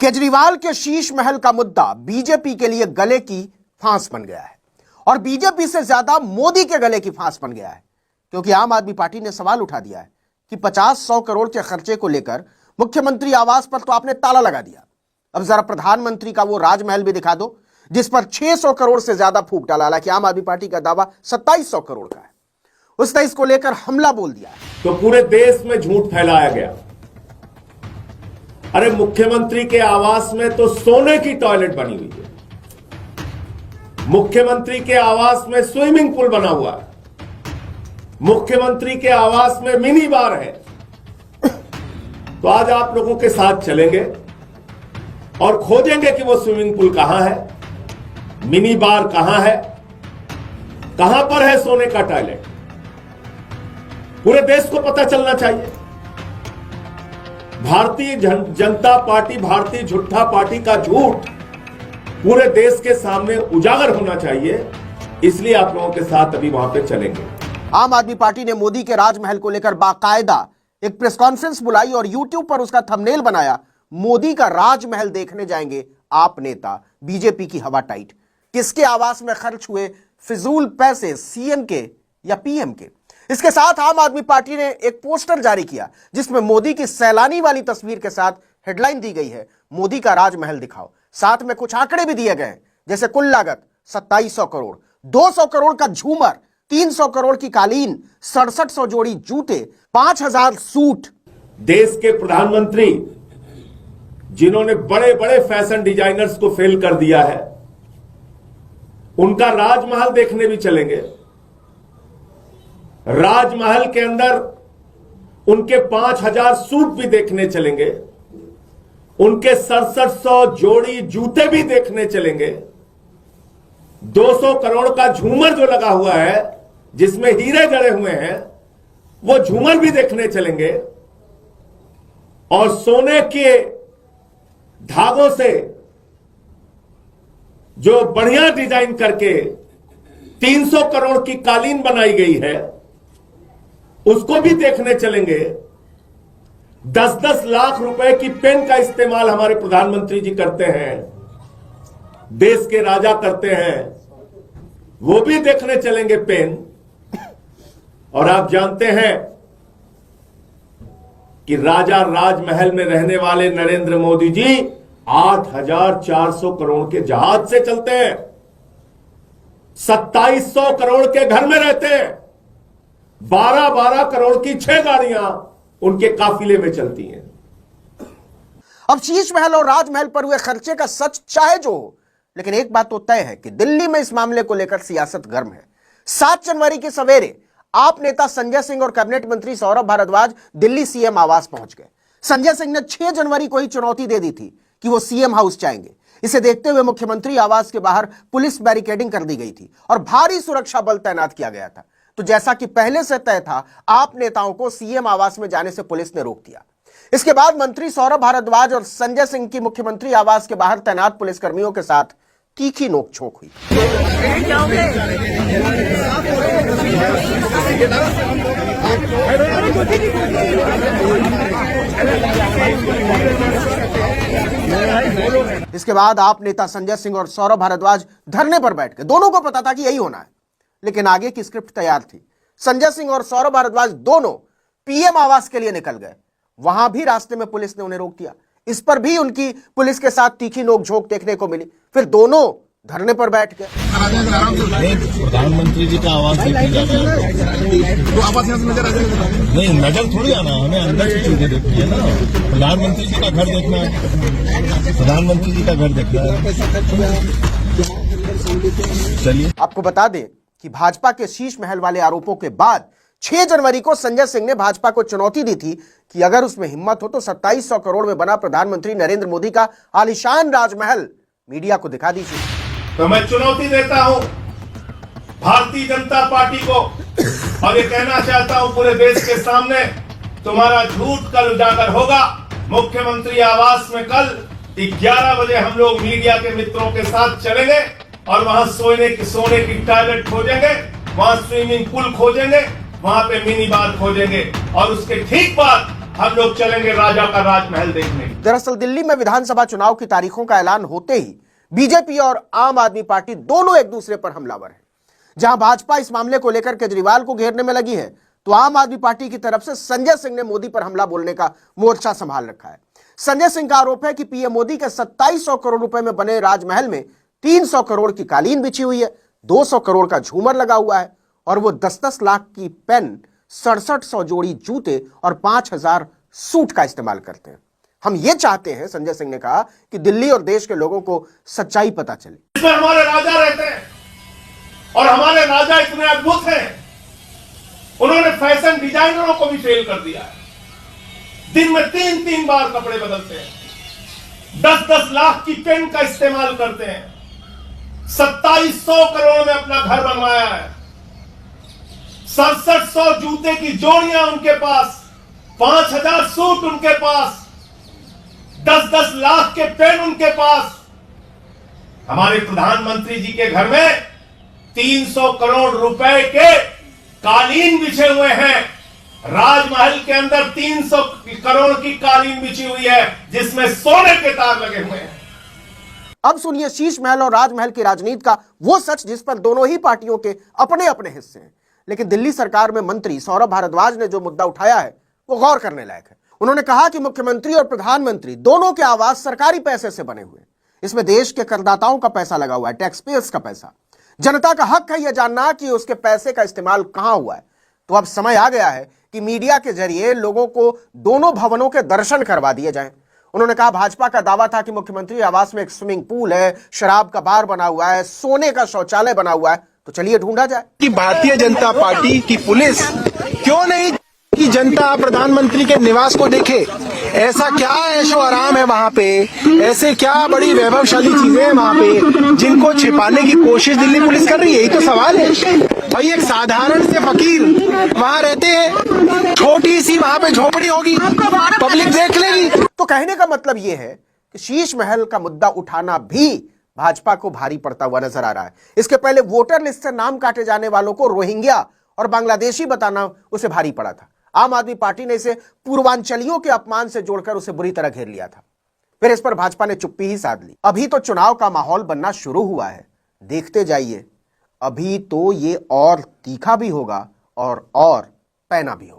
केजरीवाल के शीश महल का मुद्दा बीजेपी के लिए गले की फांस बन गया है और बीजेपी से ज्यादा मोदी के गले की फांस बन गया है, क्योंकि आम आदमी पार्टी ने सवाल उठा दिया है कि 50-100 करोड़ के खर्चे को लेकर मुख्यमंत्री आवास पर तो आपने ताला लगा दिया, अब जरा प्रधानमंत्री का वो राजमहल भी दिखा दो जिस पर 600 करोड़ से ज्यादा फूंक डाला। हालांकि आम आदमी पार्टी का दावा 2700 करोड़ का है। उसने इसको लेकर हमला बोल दिया है। तो पूरे देश में झूठ फैलाया गया। अरे मुख्यमंत्री के आवास में तो सोने की टॉयलेट बनी हुई है, मुख्यमंत्री के आवास में स्विमिंग पूल बना हुआ है, मुख्यमंत्री के आवास में मिनी बार है। तो आज आप लोगों के साथ चलेंगे और खोजेंगे कि वो स्विमिंग पूल कहां है, मिनी बार कहां है, कहां पर है सोने का टॉयलेट। पूरे देश को पता चलना चाहिए। भारतीय जनता पार्टी, भारतीय झूठा पार्टी का झूठ पूरे देश के सामने उजागर होना चाहिए, इसलिए आप लोगों के साथ अभी वहां पे चलेंगे। आम आदमी पार्टी ने मोदी के राजमहल को लेकर बाकायदा एक प्रेस कॉन्फ्रेंस बुलाई और यूट्यूब पर उसका थंबनेल बनाया, मोदी का राजमहल देखने जाएंगे आप नेता, बीजेपी की हवा टाइट। किसके आवास में खर्च हुए फिजूल पैसे, सीएम के या पीएम के? इसके साथ आम आदमी पार्टी ने एक पोस्टर जारी किया जिसमें मोदी की सैलानी वाली तस्वीर के साथ हेडलाइन दी गई है, मोदी का राजमहल दिखाओ। साथ में कुछ आंकड़े भी दिए गए, जैसे कुल लागत 2700 करोड़, 200 करोड़ का झूमर, 300 करोड़ की कालीन, 6700 जोड़ी जूते, 5000 सूट। देश के प्रधानमंत्री जिन्होंने बड़े बड़े फैशन डिजाइनर्स को फेल कर दिया है, उनका राजमहल देखने भी चलेंगे। राजमहल के अंदर उनके 5000 सूट भी देखने चलेंगे, उनके 6700 जोड़ी जूते भी देखने चलेंगे, 200 करोड़ का झूमर जो लगा हुआ है जिसमें हीरे जड़े हुए हैं वो झूमर भी देखने चलेंगे, और सोने के धागों से जो बढ़िया डिजाइन करके 300 करोड़ की कालीन बनाई गई है उसको भी देखने चलेंगे। 10-10 लाख रुपए की पेन का इस्तेमाल हमारे प्रधानमंत्री जी करते हैं, देश के राजा करते हैं, वो भी देखने चलेंगे पेन। और आप जानते हैं कि राजा राजमहल में रहने वाले नरेंद्र मोदी जी 8400 करोड़ के जहाज से चलते हैं, 2700 करोड़ के घर में रहते हैं, 12-12 करोड़ की 6 गाड़ियां उनके काफिले में चलती हैं। अब शीश महल और राजमहल पर हुए खर्चे का सच चाहे जो हो, लेकिन एक बात तो तय है कि दिल्ली में इस मामले को लेकर सियासत गर्म है। 7 जनवरी की सवेरे आप नेता संजय सिंह और कैबिनेट मंत्री सौरभ भारद्वाज दिल्ली सीएम आवास पहुंच गए। संजय सिंह ने 6 जनवरी को ही चुनौती दे दी थी कि वो सीएम हाउस जाएंगे। इसे देखते हुए मुख्यमंत्री आवास के बाहर पुलिस बैरिकेडिंग कर दी गई थी और भारी सुरक्षा बल तैनात किया गया था। तो जैसा कि पहले से तय था, आप नेताओं को सीएम आवास में जाने से पुलिस ने रोक दिया। इसके बाद मंत्री सौरभ भारद्वाज और संजय सिंह की मुख्यमंत्री आवास के बाहर तैनात पुलिसकर्मियों के साथ तीखी नोकझोंक हुई। इसके बाद आप नेता संजय सिंह और सौरभ भारद्वाज धरने पर बैठ गए। दोनों को पता था कि यही होना है, लेकिन आगे की स्क्रिप्ट तैयार थी। संजय सिंह और सौरभ भारद्वाज दोनों पीएम आवास के लिए निकल गए। वहां भी रास्ते में पुलिस ने उन्हें रोक दिया। इस पर भी उनकी पुलिस के साथ तीखी नोकझोंक देखने को मिली। फिर दोनों धरने पर बैठ गए। प्रधानमंत्री जी का आवाज तो आवाज नहीं, नजर थोड़ी आना, हमें अंदर की चीजें देखनी है ना। प्रधानमंत्री जी का घर देखना है, प्रधानमंत्री जी का घर देखना है। चलिए, आपको बता दें कि भाजपा के शीश महल वाले आरोपों के बाद 6 जनवरी को संजय सिंह ने भाजपा को चुनौती दी थी कि अगर उसमें हिम्मत हो तो 2700 करोड़ में बना प्रधानमंत्री नरेंद्र मोदी का आलीशान राजमहल मीडिया को दिखा दीजिए। तो मैं चुनौती देता हूं भारतीय जनता पार्टी को और ये कहना चाहता हूं पूरे देश के सामने, तुम्हारा झूठ कल उजागर होगा। मुख्यमंत्री आवास में कल 11 बजे हम लोग मीडिया के मित्रों के साथ चलेंगे और वहां सोने की टॉयलेट खोजेंगे, वहां स्विमिंग पूल खोजेंगे, वहां पे मिनी बार खोजेंगे और उसके ठीक बाद हम लोग चलेंगे राजा का राजमहल देखने। दरअसल दिल्ली में विधानसभा चुनाव की तारीखों का ऐलान होते ही बीजेपी और आम आदमी पार्टी दोनों एक दूसरे पर हमलावर हैं। जहां भाजपा इस मामले को लेकर केजरीवाल को घेरने में लगी है, तो आम आदमी पार्टी की तरफ से संजय सिंह ने मोदी पर हमला बोलने का मोर्चा संभाल रखा है। संजय सिंह का आरोप है कि पीएम मोदी के 2700 करोड़ रुपए में बने राजमहल में 300 करोड़ की कालीन बिछी हुई है, 200 करोड़ का झूमर लगा हुआ है और वो 10-10 लाख की पेन, 6700 जोड़ी जूते और 5000 सूट का इस्तेमाल करते हैं। हम ये चाहते हैं, संजय सिंह ने कहा, कि दिल्ली और देश के लोगों को सच्चाई पता चले। इसमें हमारे राजा रहते हैं और हमारे राजा इतने अद्भुत हैं, उन्होंने फैशन डिजाइनरों को भी फेल कर दिया है। दिन में 3-3 बार कपड़े बदलते हैं, 10-10 लाख की पेन का इस्तेमाल करते हैं, 2700 करोड़ में अपना घर बनवाया है, 6700 जूते की जोड़ियां उनके पास, 5000 सूट उनके पास, 10-10 लाख के पेन उनके पास। हमारे प्रधानमंत्री जी के घर में 300 करोड़ रुपए के कालीन बिछे हुए हैं। राजमहल के अंदर 300 करोड़ की कालीन बिछी हुई है, जिसमें सोने के तार लगे हुए हैं। अब सुनिए शीश महल और राजमहल की राजनीति का वो सच जिस पर दोनों ही पार्टियों के अपने अपने हिस्से हैं। लेकिन दिल्ली सरकार में मंत्री सौरभ भारद्वाज ने जो मुद्दा उठाया है वो गौर करने लायक है। उन्होंने कहा कि मुख्यमंत्री और प्रधानमंत्री दोनों के आवास सरकारी पैसे से बने हुए हैं। इसमें देश के करदाताओं का पैसा लगा हुआ है, टैक्स पेयर्स का पैसा। जनता का हक है यह जानना कि उसके पैसे का इस्तेमाल कहां हुआ है। तो अब समय आ गया है कि मीडिया के जरिए लोगों को दोनों भवनों के दर्शन करवा दिए जाएं। उन्होंने कहा, भाजपा का दावा था कि मुख्यमंत्री आवास में एक स्विमिंग पूल है, शराब का बार बना हुआ है, सोने का शौचालय बना हुआ है, तो चलिए ढूंढा जाए कि भारतीय जनता पार्टी की पुलिस क्यों नहीं कि जनता प्रधानमंत्री के निवास को देखे। ऐसा क्या ऐशो आराम है वहाँ पे, ऐसे क्या बड़ी वैभवशाली चीजें हैं वहाँ पे जिनको छिपाने की कोशिश दिल्ली पुलिस कर रही है। यही तो सवाल है भाई। एक साधारण से फकीर वहाँ रहते हैं, छोटी सी वहाँ पे झोपड़ी होगी, पब्लिक देख लेगी। तो कहने का मतलब यह है कि शीश महल का मुद्दा उठाना भी भाजपा को भारी पड़ता हुआ नजर आ रहा है। इसके पहले वोटर लिस्ट से नाम काटे जाने वालों को रोहिंग्या और बांग्लादेशी बताना उसे भारी पड़ा था। आम आदमी पार्टी ने इसे पूर्वांचलियों के अपमान से जोड़कर उसे बुरी तरह घेर लिया था। फिर इस पर भाजपा ने चुप्पी ही साध ली। अभी तो चुनाव का माहौल बनना शुरू हुआ है, देखते जाइए। अभी तो ये और तीखा भी होगा और पैना भी होगा।